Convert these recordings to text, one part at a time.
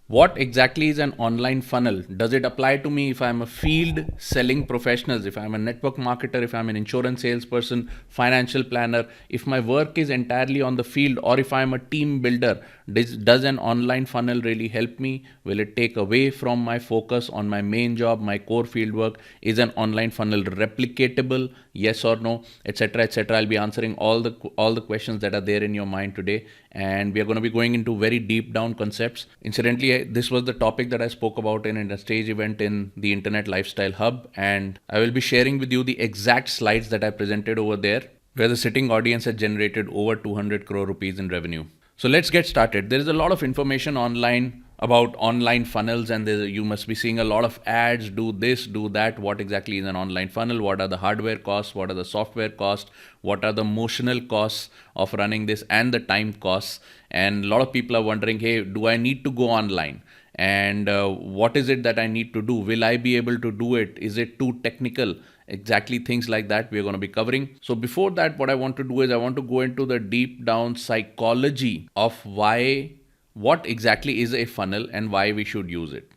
What exactly is an online funnel? Does it apply to me if I'm a field selling professional, if I'm a network marketer, if I'm an insurance salesperson, financial planner, if my work is entirely on the field, or if I'm a team builder? Does an online funnel really help me? Will it take away from my focus on my main job, my core field work? Is an online funnel replicatable? Yes or no, etc., etc. I'll be answering all the questions that are there in your mind today, and we are going to be going into very deep down concepts. Incidentally, this was the topic that I spoke about in a stage event in the Internet Lifestyle Hub, and I will be sharing with you the exact slides that I presented over there, where the sitting audience had generated over 200 crore rupees in revenue. So let's get started. There is a lot of information online about online funnels, and you must be seeing a lot of ads, do this, do that. What exactly is an online funnel? What are the hardware costs? What are the software costs? What are the motional costs of running this, and the time costs? And a lot of people are wondering, hey, do I need to go online? And what is it that I need to do? Will I be able to do it? Is it too technical? Exactly, things like that we're going to be covering. So before that, what I want to do is I want to go into the deep down psychology of what exactly is a funnel and why we should use it.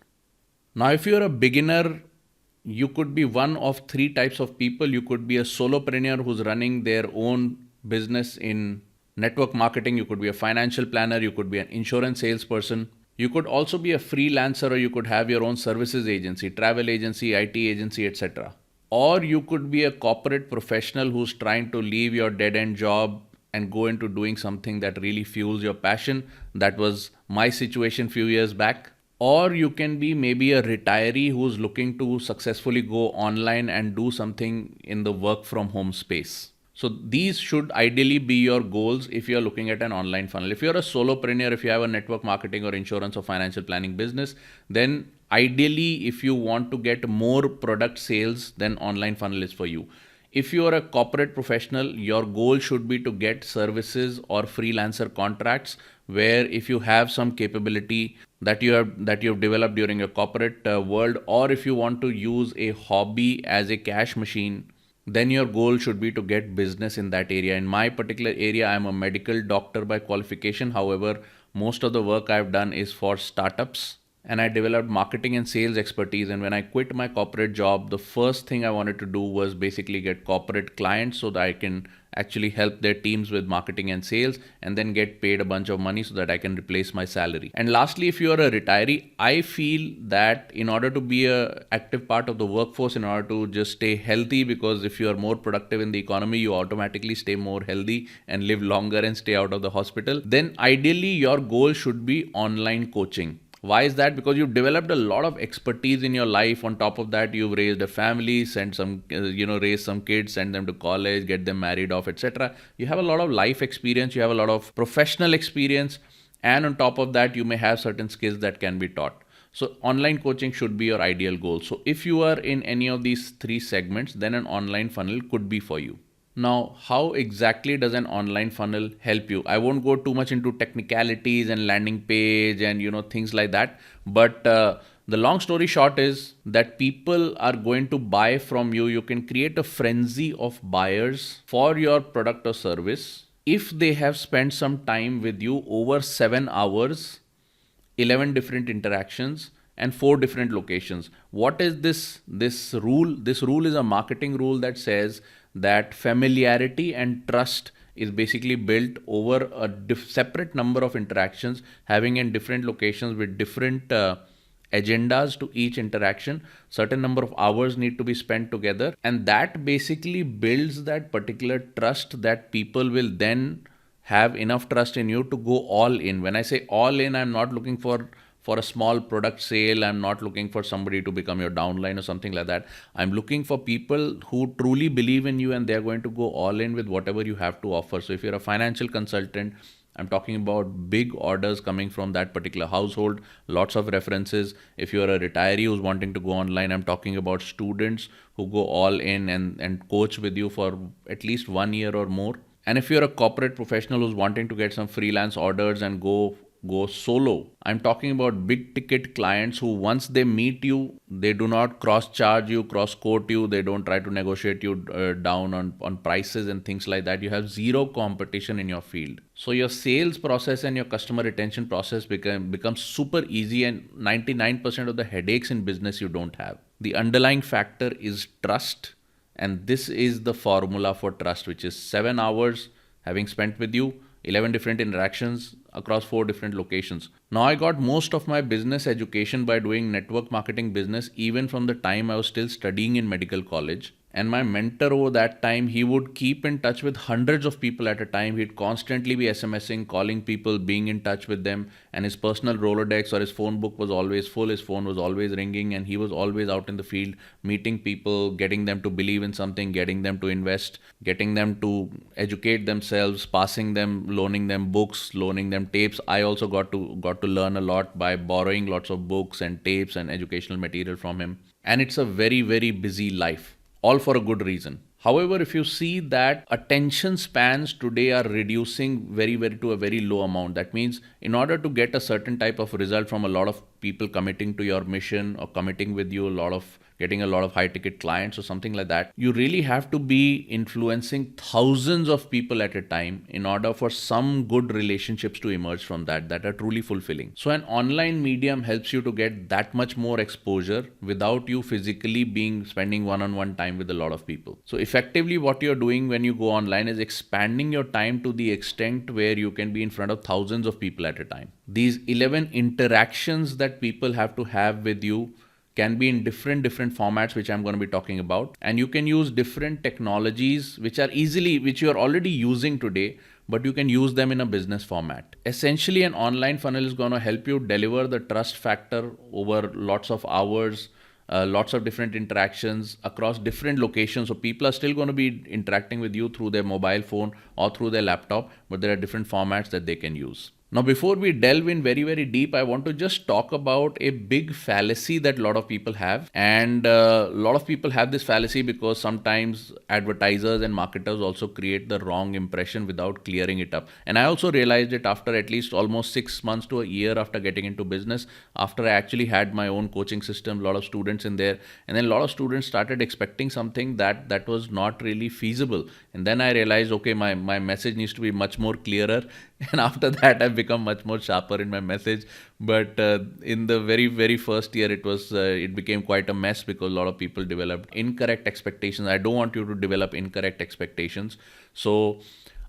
Now, if you're a beginner, you could be one of three types of people. You could be a solopreneur who's running their own business in network marketing. You could be a financial planner. You could be an insurance salesperson. You could also be a freelancer, or you could have your own services agency, travel agency, IT agency, etc. Or you could be a corporate professional who's trying to leave your dead end job and go into doing something that really fuels your passion. That was my situation few years back. Or you can be maybe a retiree who's looking to successfully go online and do something in the work from home space. So these should ideally be your goals if you're looking at an online funnel. If you're a solopreneur, if you have a network marketing or insurance or financial planning business, then ideally, if you want to get more product sales, then online funnel is for you. If you are a corporate professional, your goal should be to get services or freelancer contracts, where if you have some capability that you've developed during your corporate world, or if you want to use a hobby as a cash machine, then your goal should be to get business in that area. In my particular area, I'm a medical doctor by qualification. However, most of the work I've done is for startups, and I developed marketing and sales expertise. And when I quit my corporate job, the first thing I wanted to do was basically get corporate clients so that I can actually help their teams with marketing and sales, and then get paid a bunch of money so that I can replace my salary. And lastly, if you are a retiree, I feel that in order to be a active part of the workforce, in order to just stay healthy, because if you are more productive in the economy, you automatically stay more healthy and live longer and stay out of the hospital, then ideally your goal should be online coaching. Why is that? Because you've developed a lot of expertise in your life. On top of that, you've raised a family, sent some, raised some kids, send them to college, get them married off, etc. You have a lot of life experience, you have a lot of professional experience, and on top of that, you may have certain skills that can be taught. So online coaching should be your ideal goal. So if you are in any of these three segments, then an online funnel could be for you. Now, how exactly does an online funnel help you? I won't go too much into technicalities and landing page and things like that. But the long story short is that people are going to buy from you. You can create a frenzy of buyers for your product or service if they have spent some time with you over 7 hours, 11 different interactions, and 4 different locations. What is this rule? This rule is a marketing rule that says that familiarity and trust is basically built over a separate number of interactions, having in different locations with different agendas to each interaction. Certain number of hours need to be spent together, and that basically builds that particular trust, that people will then have enough trust in you to go all in. When I say all in, I'm not looking for a small product sale. I'm not looking for somebody to become your downline or something like that. I'm looking for people who truly believe in you, and they're going to go all in with whatever you have to offer. So if you're a financial consultant, I'm talking about big orders coming from that particular household, lots of references. If you're a retiree who's wanting to go online, I'm talking about students who go all in and coach with you for at least 1 year or more. And if you're a corporate professional who's wanting to get some freelance orders and go go solo. I'm talking about big ticket clients who, once they meet you, they do not cross charge you, cross quote you, they don't try to negotiate you down on prices and things like that. You have zero competition in your field. So your sales process and your customer retention process becomes super easy, and 99% of the headaches in business you don't have. The underlying factor is trust, and this is the formula for trust, which is 7 hours having spent with you, 11 different interactions across 4 different locations. Now, I got most of my business education by doing network marketing business, even from the time I was still studying in medical college. And my mentor over that time, he would keep in touch with hundreds of people at a time. He'd constantly be SMSing, calling people, being in touch with them. And his personal Rolodex or his phone book was always full. His phone was always ringing, and he was always out in the field meeting people, getting them to believe in something, getting them to invest, getting them to educate themselves, passing them, loaning them books, loaning them tapes. I also got to learn a lot by borrowing lots of books and tapes and educational material from him. And it's a very, very busy life, all for a good reason. However, if you see that attention spans today are reducing very to a very low amount, that means in order to get a certain type of result from a lot of people committing to your mission or committing with you, getting a lot of high ticket clients or something like that, you really have to be influencing thousands of people at a time in order for some good relationships to emerge from that are truly fulfilling. So an online medium helps you to get that much more exposure without you physically being spending one-on-one time with a lot of people. So effectively what you're doing when you go online is expanding your time to the extent where you can be in front of thousands of people at a time. These 11 interactions that people have to have with you can be in different formats, which I'm going to be talking about, and you can use different technologies which you're already using today, but you can use them in a business format. Essentially, an online funnel is going to help you deliver the trust factor over lots of hours, lots of different interactions across different locations. So people are still going to be interacting with you through their mobile phone or through their laptop, but there are different formats that they can use. Now, before we delve in very deep, I want to just talk about a big fallacy that a lot of people have. And a lot of people have this fallacy because sometimes advertisers and marketers also create the wrong impression without clearing it up. And I also realized it after at least almost 6 months to a year after getting into business, after I actually had my own coaching system, a lot of students in there. And then a lot of students started expecting something that was not really feasible. And then I realized, okay, my message needs to be much more clearer. And after that, I've become much more sharper in my message. But in the very first year, it became quite a mess because a lot of people developed incorrect expectations. I don't want you to develop incorrect expectations. So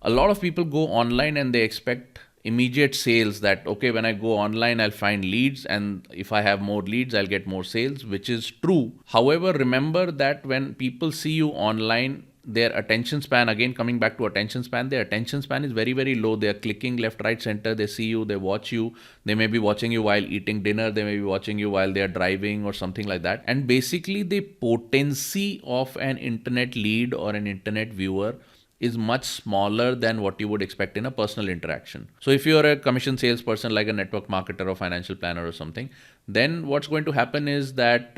a lot of people go online and they expect immediate sales, that okay, when I go online I'll find leads, and if I have more leads I'll get more sales, which is true. However, remember that when people see you online, their attention span, again coming back to attention span, their attention span is very low. They are clicking left, right, center. They see you, they watch you. They may be watching you while eating dinner. They may be watching you while they are driving or something like that. And basically the potency of an internet lead or an internet viewer is much smaller than what you would expect in a personal interaction. So if you're a commission salesperson like a network marketer or financial planner or something, then what's going to happen is that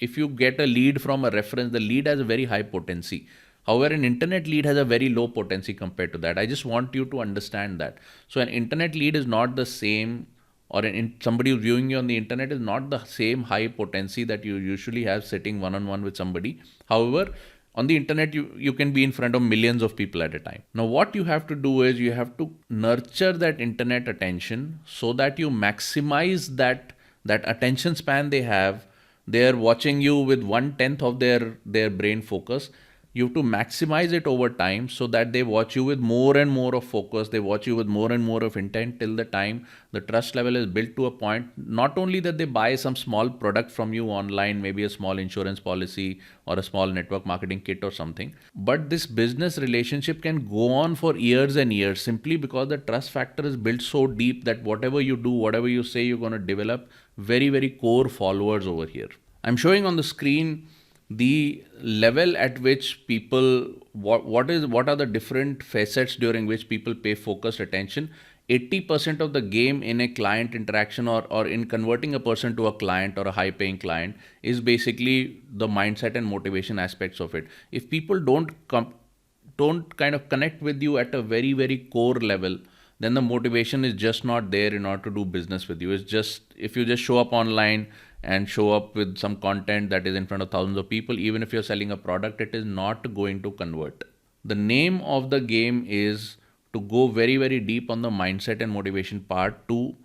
if you get a lead from a reference, the lead has a very high potency. However, an internet lead has a very low potency compared to that. I just want you to understand that. So an internet lead is not the same, or somebody who's viewing you on the internet is not the same high potency that you usually have sitting one-on-one with somebody. However, on the internet, you can be in front of millions of people at a time. Now, what you have to do is you have to nurture that internet attention so that you maximize that attention span they have. They're watching you with 1/10 of their brain focus. You have to maximize it over time so that they watch you with more and more of focus. They watch you with more and more of intent till the time the trust level is built to a point. Not only that they buy some small product from you online, maybe a small insurance policy or a small network marketing kit or something, but this business relationship can go on for years and years simply because the trust factor is built so deep that whatever you do, whatever you say, you're going to develop very core followers over here. I'm showing on the screen the level at which people, what are the different facets during which people pay focused attention. 80% of the game in a client interaction or in converting a person to a client or a high paying client is basically the mindset and motivation aspects of it. If people don't kind of connect with you at a very core level, then the motivation is just not there in order to do business with you. It's just, if you just show up online and show up with some content that is in front of thousands of people, even if you're selling a product, it is not going to convert. The name of the game is to go very, very deep on the mindset and motivation part, to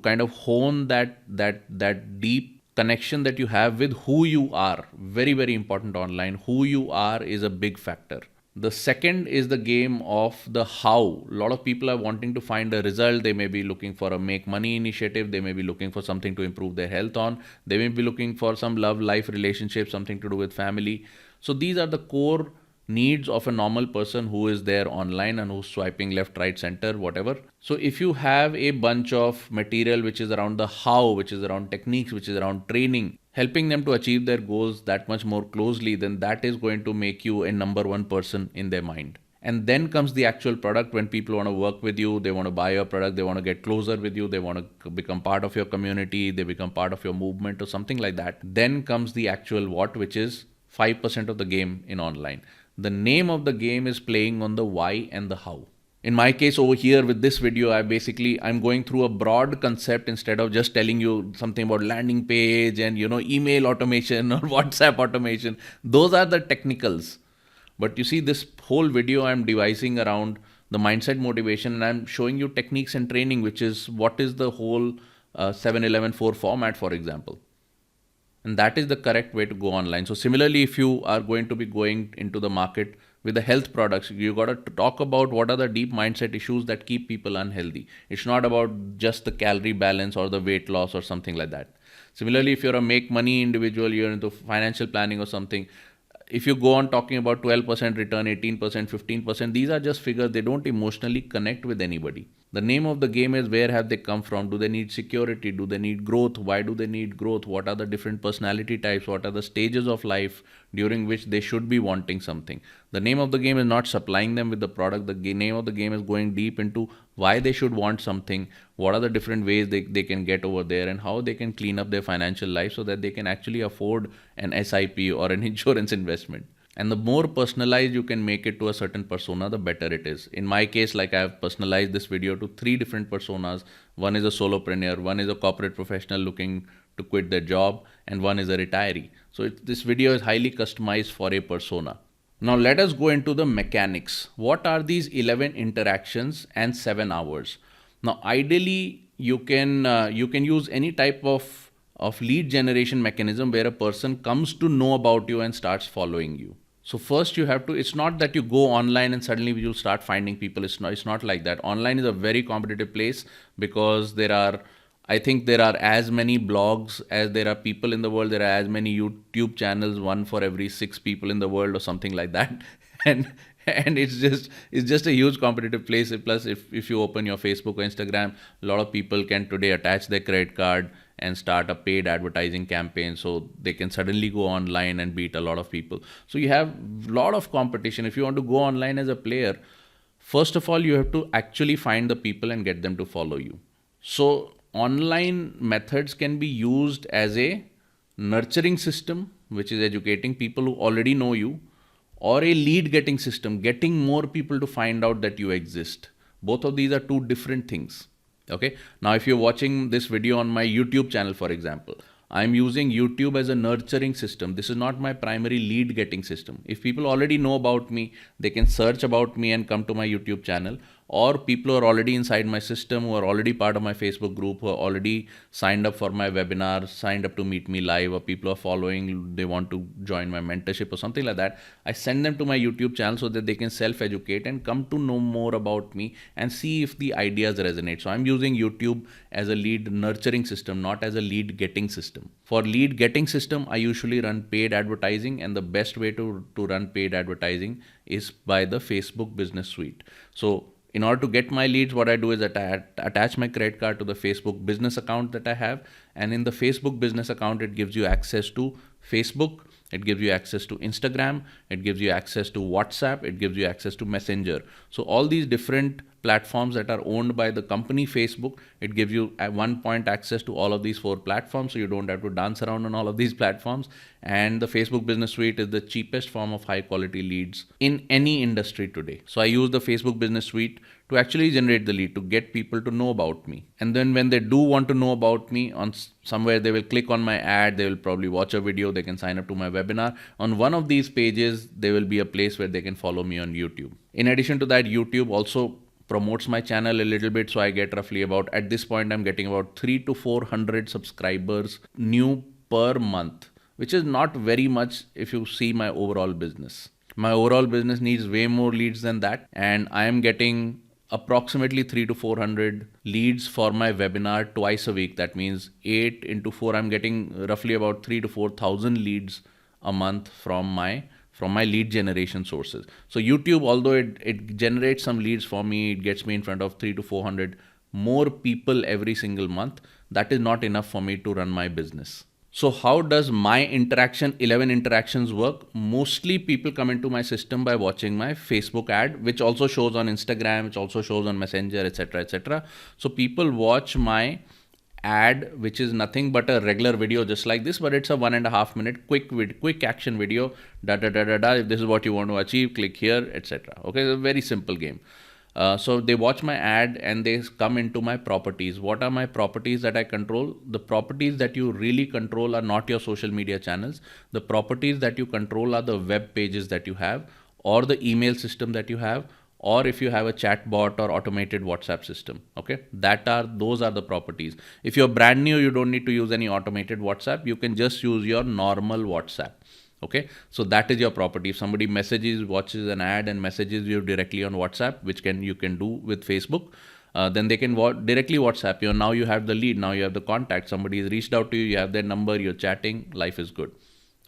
kind of hone that deep connection that you have with who you are. Very, very important online. Who you are is a big factor. The second is the game of the how. A lot of people are wanting to find a result. They may be looking for a make money initiative. They may be looking for something to improve their health on. They may be looking for some love, life, relationship, something to do with family. So these are the core needs of a normal person who is there online and who's swiping left, right, center, whatever. So if you have a bunch of material which is around the how, which is around techniques, which is around training, helping them to achieve their goals that much more closely, then that is going to make you a number one person in their mind. And then comes the actual product. When people want to work with you, they want to buy your product, they want to get closer with you, they want to become part of your community, they become part of your movement or something like that. Then comes the actual what, which is 5% of the game in online. The name of the game is playing on the why and the how. In my case over here with this video, I'm going through a broad concept instead of just telling you something about landing page and, email automation or WhatsApp automation. Those are the technicals. But you see, this whole video I'm devising around the mindset, motivation, and I'm showing you techniques and training, which is what is the whole 7-11-4 format, for example. And that is the correct way to go online. So similarly, if you are going to be going into the market with the health products, you got to talk about what are the deep mindset issues that keep people unhealthy. It's not about just the calorie balance or the weight loss or something like that. Similarly, if you're a make money individual, you're into financial planning or something, if you go on talking about 12% return, 18%, 15%, these are just figures. They don't emotionally connect with anybody. The name of the game is, where have they come from? Do they need security? Do they need growth? Why do they need growth? What are the different personality types? What are the stages of life during which they should be wanting something? The name of the game is not supplying them with the product. The name of the game is going deep into why they should want something, what are the different ways they can get over there, and how they can clean up their financial life so that they can actually afford an SIP or an insurance investment. And the more personalized you can make it to a certain persona, the better it is. In my case, like, I have personalized this video to 3 different personas. One is a solopreneur, one is a corporate professional looking to quit their job, and one is a retiree. So this video is highly customized for a persona. Now let us go into the mechanics. What are these 11 interactions and 7 hours? Now ideally you can use any type of lead generation mechanism where a person comes to know about you and starts following you. So first you have to, it's not that you go online and suddenly you'll start finding people. It's not like that. Online is a very competitive place because I think there are as many blogs as there are people in the world. There are as many YouTube channels, one for every 6 people in the world or something like that. And it's just a huge competitive place. Plus, if you open your Facebook or Instagram, a lot of people can today attach their credit card and start a paid advertising campaign, so they can suddenly go online and beat a lot of people. So you have a lot of competition. If you want to go online as a player, first of all, you have to actually find the people and get them to follow you. So online methods can be used as a nurturing system, which is educating people who already know you, or a lead getting system, getting more people to find out that you exist. Both of these are 2 different things. Okay. Now, if you're watching this video on my YouTube channel, for example, I'm using YouTube as a nurturing system. This is not my primary lead getting system. If people already know about me, they can search about me and come to my YouTube channel. Or people who are already inside my system, who are already part of my Facebook group, who are already signed up for my webinar, signed up to meet me live, or people are following, they want to join my mentorship or something like that. I send them to my YouTube channel so that they can self-educate and come to know more about me and see if the ideas resonate. So I'm using YouTube as a lead nurturing system, not as a lead getting system. For lead getting system, I usually run paid advertising, and the best way to run paid advertising is by the Facebook Business Suite. So in order to get my leads, what I do is that I attach my credit card to the Facebook business account that I have. And in the Facebook business account, it gives you access to Facebook, it gives you access to Instagram, it gives you access to WhatsApp, it gives you access to Messenger. So all these different platforms that are owned by the company Facebook. It gives you at one point access to all of these 4 platforms, so you don't have to dance around on all of these platforms. And the Facebook Business Suite is the cheapest form of high quality leads in any industry today. So I use the Facebook Business Suite to actually generate the lead, to get people to know about me. And then when they do want to know about me, on somewhere they will click on my ad, they will probably watch a video, they can sign up to my webinar. On one of these pages, there will be a place where they can follow me on YouTube. In addition to that, YouTube also promotes my channel a little bit. So I get roughly about, at this point, I'm getting about 300 to 400 subscribers new per month, which is not very much if you see my overall business. My overall business needs way more leads than that. And I am getting approximately 300 to 400 leads for my webinar twice a week. That means 8 into 4, I'm getting roughly about 3 to 4,000 leads a month from my lead generation sources. So YouTube, although it generates some leads for me, it gets me in front of 300 to 400 more people every single month. That is not enough for me to run my business. So how does my 11 interactions work? Mostly people come into my system by watching my Facebook ad, which also shows on Instagram, which also shows on Messenger, etc., etc. So people watch my ad, which is nothing but a regular video just like this, but it's a 1.5 minute quick action video. If this is what you want to achieve, click here, etc. Okay, it's a very simple game. So they watch my ad and they come into my properties. What are my properties that I control? The properties that you really control are not your social media channels. The properties that you control are the web pages that you have, or the email system that you have, or if you have a chat bot or automated WhatsApp system. Okay, those are the properties. If you're brand new, you don't need to use any automated WhatsApp. You can just use your normal WhatsApp. Okay, so that is your property. If somebody watches an ad and messages you directly on WhatsApp, which you can do with Facebook, then they can directly WhatsApp you. Now you have the lead, now you have the contact. Somebody has reached out to you, you have their number, you're chatting, life is good.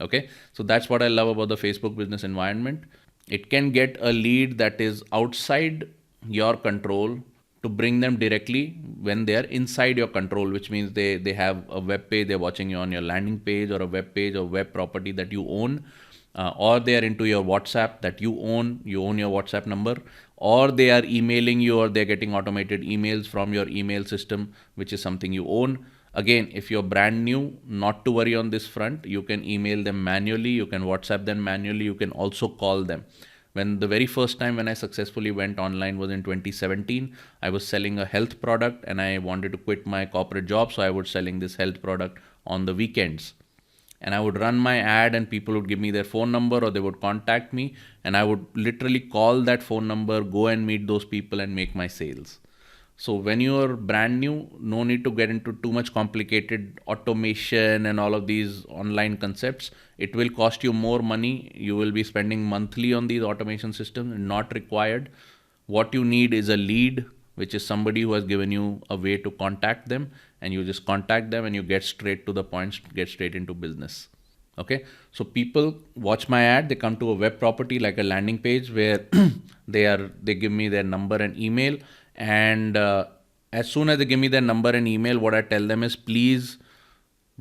Okay, so that's what I love about the Facebook business environment. It can get a lead that is outside your control to bring them directly when they are inside your control, which means they have a web page, they're watching you on your landing page, or a web page or web property that you own, or they are into your WhatsApp that you own your WhatsApp number, or they are emailing you, or they're getting automated emails from your email system, which is something you own. Again, if you're brand new, not to worry on this front. You can email them manually, you can WhatsApp them manually, you can also call them. When the very first time when I successfully went online was in 2017, I was selling a health product and I wanted to quit my corporate job. So I was selling this health product on the weekends. And I would run my ad and people would give me their phone number or they would contact me. And I would literally call that phone number, go and meet those people and make my sales. So when you're brand new, no need to get into too much complicated automation and all of these online concepts. It will cost you more money. You will be spending monthly on these automation systems, not required. What you need is a lead, which is somebody who has given you a way to contact them, and you just contact them and you get straight to the point, get straight into business. Okay, so people watch my ad, they come to a web property like a landing page where they give me their number and email. And as soon as they give me their number and email, what I tell them is, please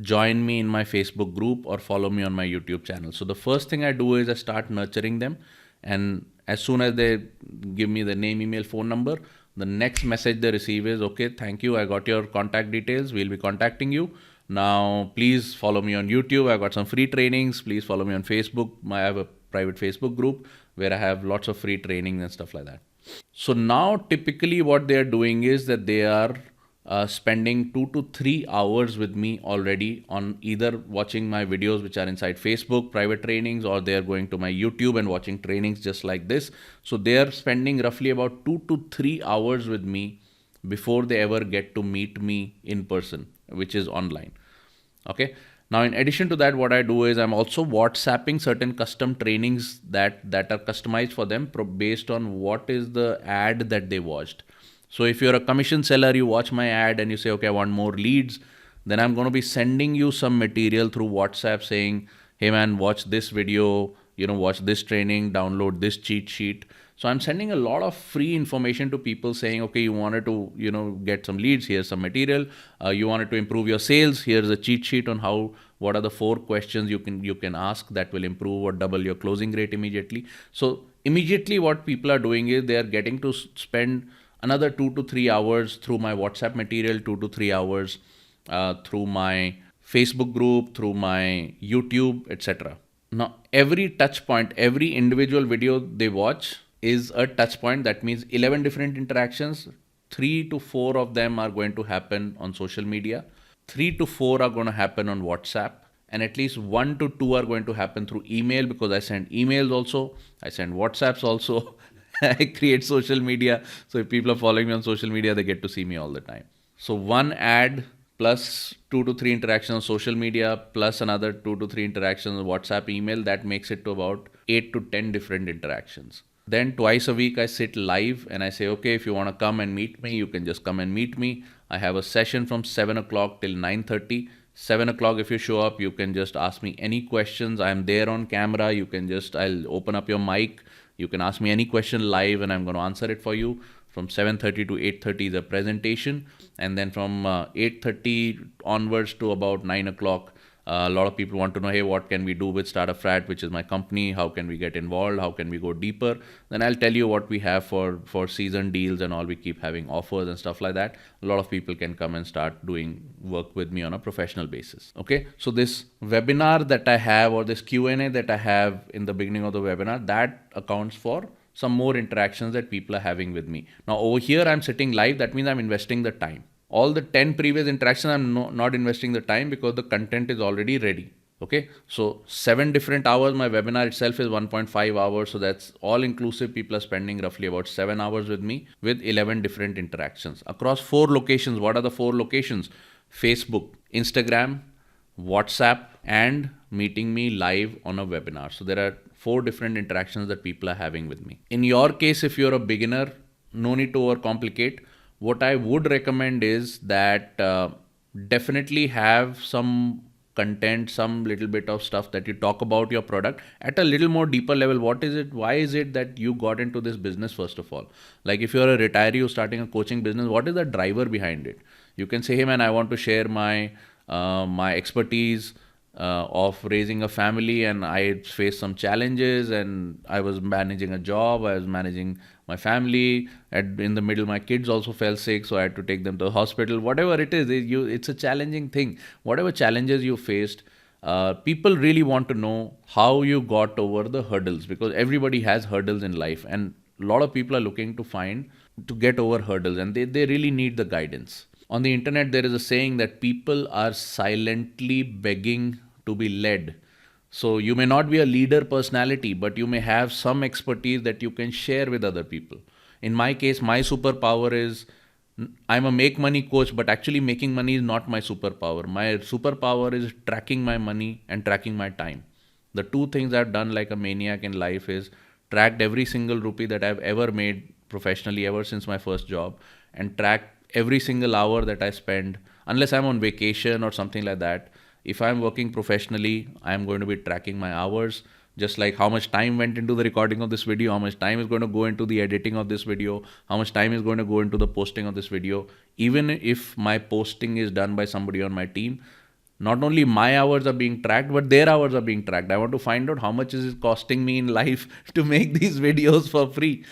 join me in my Facebook group or follow me on my YouTube channel. So the first thing I do is I start nurturing them. And as soon as they give me the name, email, phone number, the next message they receive is, okay, thank you, I got your contact details, we'll be contacting you. Now, please follow me on YouTube. I got some free trainings. Please follow me on Facebook. I have a private Facebook group where I have lots of free trainings and stuff like that. So now typically what they are doing is that they are spending 2 to 3 hours with me already on either watching my videos, which are inside Facebook, private trainings, or they are going to my YouTube and watching trainings just like this. So they are spending roughly about 2 to 3 hours with me before they ever get to meet me in person, which is online. Okay. Now, in addition to that, what I do is I'm also WhatsApping certain custom trainings that are customized for them based on what is the ad that they watched. So if you're a commission seller, you watch my ad and you say, okay, I want more leads, then I'm going to be sending you some material through WhatsApp saying, hey man, watch this video, watch this training, download this cheat sheet. So I'm sending a lot of free information to people saying, okay, you wanted to, get some leads, here's some material. You wanted to improve your sales, here's a cheat sheet on what are the 4 questions you can ask that will improve or double your closing rate immediately. So immediately what people are doing is they are getting to spend another 2 to 3 hours through my WhatsApp material, 2 to 3 hours through my Facebook group, through my YouTube, etc. Now, every touch point, every individual video they watch is a touch point. That means 11 different interactions. 3 to 4 of them are going to happen on social media. 3 to 4 are going to happen on WhatsApp. And at least 1 to 2 are going to happen through email, because I send emails also, I send WhatsApps also. I create social media. So if people are following me on social media, they get to see me all the time. So one ad plus 2 to 3 interactions on social media plus another 2 to 3 interactions on WhatsApp, email, that makes it to about 8 to 10 different interactions. Then twice a week I sit live and I say, okay, if you want to come and meet me, you can just come and meet me. I have a session from 7 o'clock till 9:30. 7 o'clock, if you show up, you can just ask me any questions. I'm there on camera. I'll open up your mic. You can ask me any question live and I'm going to answer it for you. From 7:30 to 8:30 is a presentation. And then from 8:30 onwards to about 9 o'clock, a lot of people want to know, hey, what can we do with Startup Frat, which is my company? How can we get involved? How can we go deeper? Then I'll tell you what we have for season deals and all. We keep having offers and stuff like that. A lot of people can come and start doing work with me on a professional basis. Okay, so this webinar that I have, or this Q&A that I have in the beginning of the webinar, that accounts for some more interactions that people are having with me. Now over here, I'm sitting live. That means I'm investing the time. All the 10 previous interactions, I'm not investing the time because the content is already ready. Okay, so 7 different hours. My webinar itself is 1.5 hours. So that's all inclusive. People are spending roughly about 7 hours with me with 11 different interactions across 4 locations. What are the 4 locations? Facebook, Instagram, WhatsApp, and meeting me live on a webinar. So there are 4 different interactions that people are having with me. In your case, if you're a beginner, no need to overcomplicate. What I would recommend is that definitely have some content, some little bit of stuff that you talk about your product at a little more deeper level. What is it? Why is it that you got into this business first of all? Like if you're a retiree who's starting a coaching business, what is the driver behind it? You can say, hey man, I want to share my expertise of raising a family, and I faced some challenges, and I was managing a job, I was managing my family, in the middle my kids also fell sick, so I had to take them to the hospital. Whatever it is, it's a challenging thing. Whatever challenges you faced, people really want to know how you got over the hurdles, because everybody has hurdles in life, and a lot of people are looking to get over hurdles, and they really need the guidance. On the internet, there is a saying that people are silently begging to be led. So you may not be a leader personality, but you may have some expertise that you can share with other people. In my case, my superpower is I'm a make money coach, but actually making money is not my superpower. My superpower is tracking my money and tracking my time. The 2 things I've done like a maniac in life is tracked every single rupee that I've ever made professionally ever since my first job, and tracked every single hour that I spend, unless I'm on vacation or something like that. If I'm working professionally, I'm going to be tracking my hours, just like how much time went into the recording of this video, how much time is going to go into the editing of this video, how much time is going to go into the posting of this video. Even if my posting is done by somebody on my team, not only my hours are being tracked, but their hours are being tracked. I want to find out how much is it costing me in life to make these videos for free.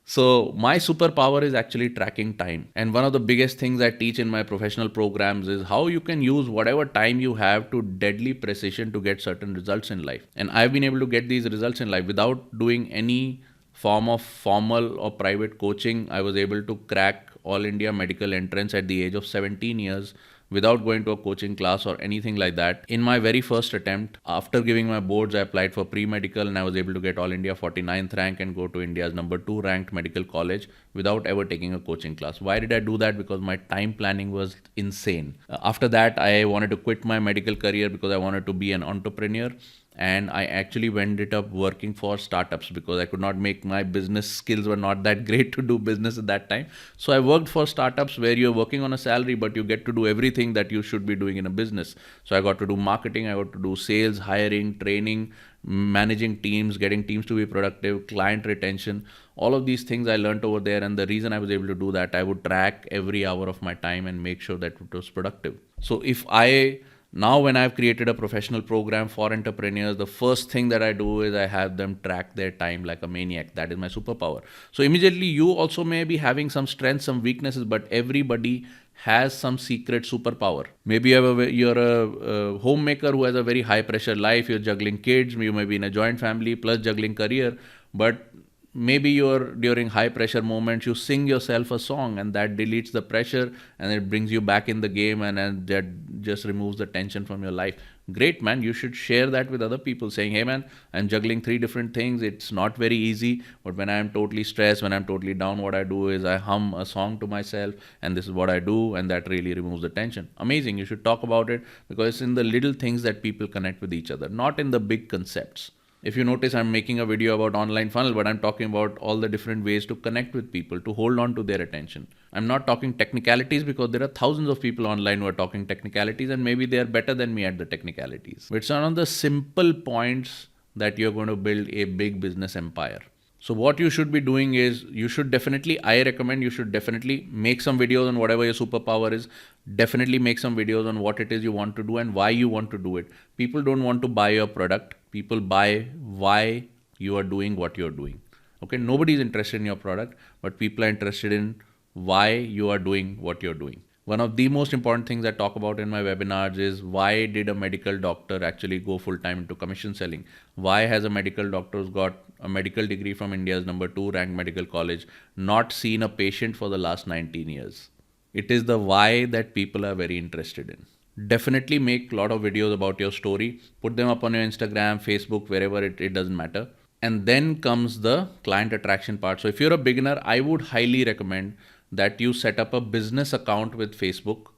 So my superpower is actually tracking time. And one of the biggest things I teach in my professional programs is how you can use whatever time you have to deadly precision to get certain results in life. And I've been able to get these results in life without doing any form of formal or private coaching. I was able to crack All India medical entrance at the age of 17 years without going to a coaching class or anything like that. In my very first attempt, after giving my boards, I applied for pre-medical and I was able to get All India 49th rank and go to India's number 2 ranked medical college without ever taking a coaching class. Why did I do that? Because my time planning was insane. After that, I wanted to quit my medical career because I wanted to be an entrepreneur. And I actually ended up working for startups because I could not make, my business skills were not that great to do business at that time. So I worked for startups where you're working on a salary, but you get to do everything that you should be doing in a business. So I got to do marketing, I got to do sales, hiring, training, managing teams, getting teams to be productive, client retention. All of these things I learned over there. And the reason I was able to do that, I would track every hour of my time and make sure that it was productive. So if I Now, when I've created a professional program for entrepreneurs, the first thing that I do is I have them track their time like a maniac. That is my superpower. So immediately you also may be having some strengths, some weaknesses, but everybody has some secret superpower. Maybe you're a homemaker who has a very high pressure life. You're juggling kids. You may be in a joint family plus juggling career, but maybe you're during high pressure moments you sing yourself a song and that deletes the pressure and it brings you back in the game, and that just removes the tension from your life. Great, man. You should share that with other people, saying, hey man, I'm juggling three different things. It's not very easy, but when I'm totally stressed, when I'm totally down, what I do is I hum a song to myself, and this is what I do, and that really removes the tension. Amazing. You should talk about it, because it's in the little things that people connect with each other, not in the big concepts. If you notice, I'm making a video about online funnel, but I'm talking about all the different ways to connect with people, to hold on to their attention. I'm not talking technicalities, because there are thousands of people online who are talking technicalities, and maybe they are better than me at the technicalities. But it's on the simple points that you're going to build a big business empire. So what you should be doing is, I recommend you should definitely make some videos on whatever your superpower is. Definitely make some videos on what it is you want to do and why you want to do it. People don't want to buy your product. People buy why you are doing what you're doing. Okay, nobody is interested in your product, but people are interested in why you are doing what you're doing. One of the most important things I talk about in my webinars is, why did a medical doctor actually go full time into commission selling? Why has a medical doctor who's got a medical degree from India's #2 ranked medical college not seen a patient for the last 19 years? It is the why that people are very interested in. Definitely make a lot of videos about your story. Put them up on your Instagram, Facebook, wherever it doesn't matter. And then comes the client attraction part. So if you're a beginner, I would highly recommend that you set up a business account with Facebook,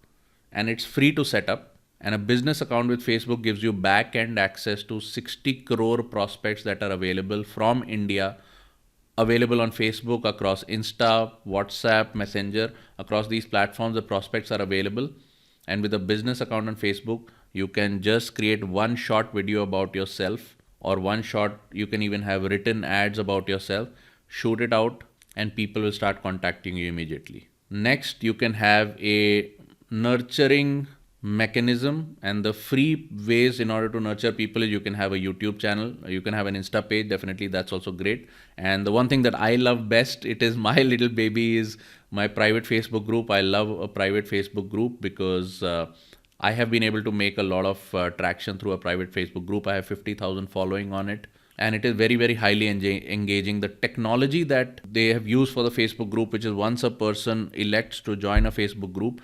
and it's free to set up. And a business account with Facebook gives you back-end access to 60 crore prospects that are available from India, available on Facebook, across Insta, WhatsApp, Messenger. Across these platforms, the prospects are available. And with a business account on Facebook, you can just create one short video about yourself, or you can even have written ads about yourself, shoot it out, and people will start contacting you immediately. Next, you can have a nurturing mechanism, and the free ways in order to nurture people is, you can have a YouTube channel, you can have an Insta page. Definitely, that's also great. And the one thing that I love best, it is my little baby, is my private Facebook group. I love a private Facebook group because I have been able to make a lot of traction through a private Facebook group. I have 50,000 following on it, and it is very, very highly engaging. The technology that they have used for the Facebook group, which is, once a person elects to join a Facebook group,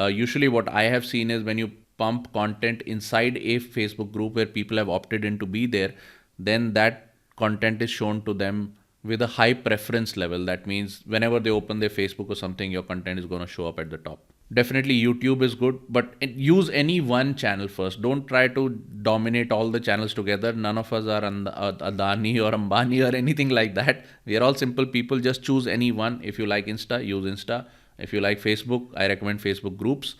usually what I have seen is, when you pump content inside a Facebook group where people have opted in to be there, then that content is shown to them with a high preference level. That means whenever they open their Facebook or something, your content is going to show up at the top. Definitely YouTube is good, but use any one channel first. Don't try to dominate all the channels together. None of us are Adani or Ambani or anything like that. We are all simple people. Just choose any one. If you like Insta, use Insta. If you like Facebook, I recommend Facebook groups.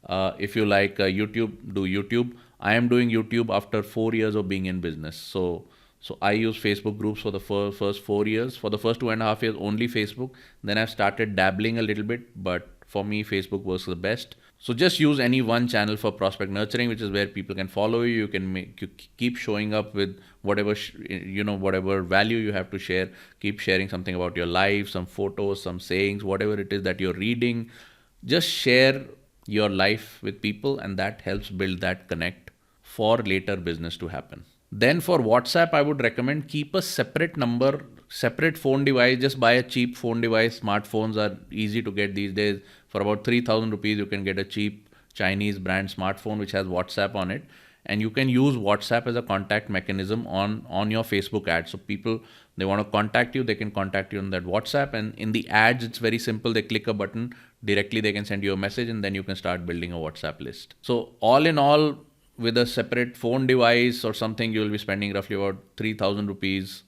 If you like YouTube, do YouTube. I am doing YouTube after 4 years of being in business. So I use Facebook groups for the first 4 years. For the first 2.5 years, only Facebook. Then I've started dabbling a little bit, but for me, Facebook works the best. So just use any one channel for prospect nurturing, which is where people can follow you. You keep showing up with whatever whatever value you have to share. Keep sharing something about your life, some photos, some sayings, whatever it is that you're reading. Just share your life with people, and that helps build that connect for later business to happen. Then for WhatsApp, I would recommend keep a separate number, separate phone device. Just buy a cheap phone device. Smartphones are easy to get these days. For about 3,000 rupees, you can get a cheap Chinese brand smartphone which has WhatsApp on it. And you can use WhatsApp as a contact mechanism on your Facebook ads. So people, they want to contact you, they can contact you on that WhatsApp. And in the ads, it's very simple. They click a button, directly they can send you a message, and then you can start building a WhatsApp list. So all in all, with a separate phone device or something, you will be spending roughly about 3,000 rupees.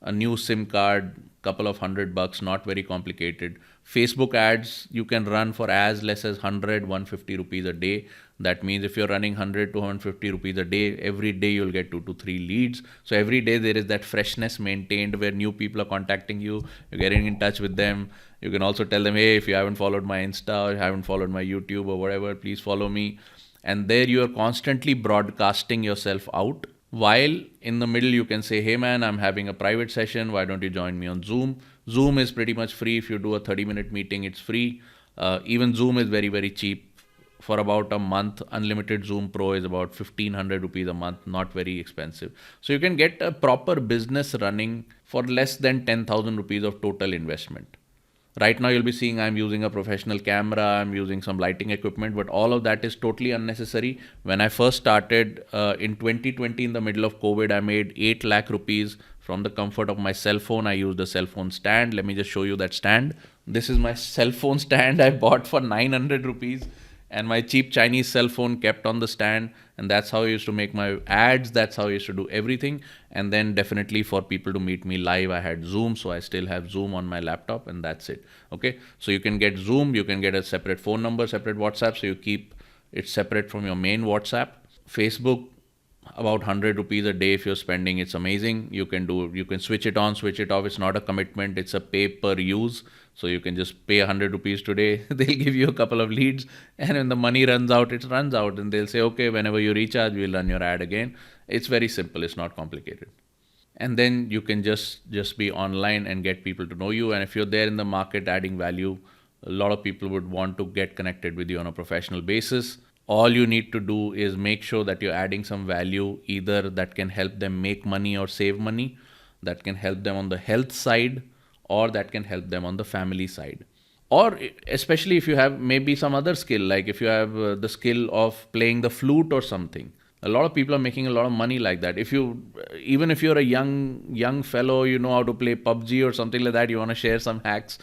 A new SIM card, couple of $100, not very complicated. Facebook ads, you can run for as less as 100, 150 rupees a day. That means if you're running 100 to 150 rupees a day, every day you'll get 2 to 3 leads. So every day there is that freshness maintained where new people are contacting you, you're getting in touch with them. You can also tell them, hey, if you haven't followed my Insta or you haven't followed my YouTube or whatever, please follow me. And there you are constantly broadcasting yourself out. While in the middle, you can say, hey man, I'm having a private session. Why don't you join me on Zoom? Zoom is pretty much free. If you do a 30-minute meeting, it's free. Even Zoom is very, very cheap. For about a month, unlimited Zoom Pro is about 1500 rupees a month, not very expensive. So you can get a proper business running for less than 10,000 rupees of total investment. Right now, you'll be seeing I'm using a professional camera, I'm using some lighting equipment, but all of that is totally unnecessary. When I first started in 2020, in the middle of COVID, I made 8 lakh rupees from the comfort of my cell phone. I used a cell phone stand. Let me just show you that stand. This is my cell phone stand I bought for 900 rupees. And my cheap Chinese cell phone kept on the stand, and that's how I used to make my ads. That's how I used to do everything. And then definitely for people to meet me live, I had Zoom, so I still have Zoom on my laptop, and that's it. Okay, so you can get Zoom, you can get a separate phone number, separate WhatsApp, so you keep it separate from your main WhatsApp. Facebook, about 100 rupees a day if you're spending, it's amazing. You can switch it on, switch it off. It's not a commitment, it's a pay per use. So you can just pay 100 rupees today. They'll give you a couple of leads, and when the money runs out, it runs out, and they'll say, okay, whenever you recharge, we'll run your ad again. It's very simple, it's not complicated. And then you can just be online and get people to know you. And if you're there in the market adding value, a lot of people would want to get connected with you on a professional basis. All you need to do is make sure that you're adding some value, either that can help them make money or save money, that can help them on the health side, or that can help them on the family side. Or especially if you have maybe some other skill, like if you have the skill of playing the flute or something. A lot of people are making a lot of money like that. Even if you're a young fellow, you know how to play PUBG or something like that, you want to share some hacks.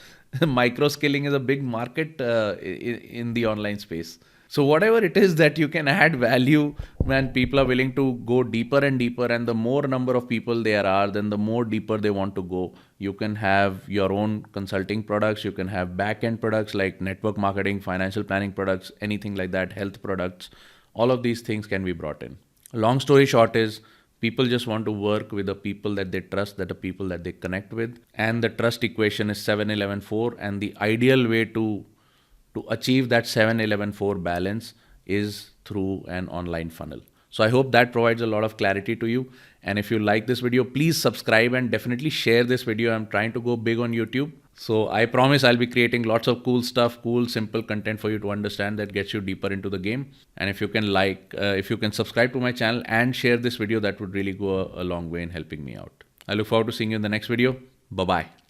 Micro skilling is a big market in the online space. So whatever it is that you can add value, when people are willing to go deeper and deeper, and the more number of people there are, then the more deeper they want to go. You can have your own consulting products, you can have back-end products like network marketing, financial planning products, anything like that, health products. All of these things can be brought in. Long story short is, people just want to work with the people that they trust, that the people that they connect with. And the trust equation is 7-11-4, and the ideal way to achieve that 7-11-4 balance is through an online funnel. So I hope that provides a lot of clarity to you. And if you like this video, please subscribe and definitely share this video. I'm trying to go big on YouTube. So I promise I'll be creating lots of cool stuff, cool, simple content for you to understand that gets you deeper into the game. And if you can subscribe to my channel and share this video, that would really go a long way in helping me out. I look forward to seeing you in the next video. Bye-bye.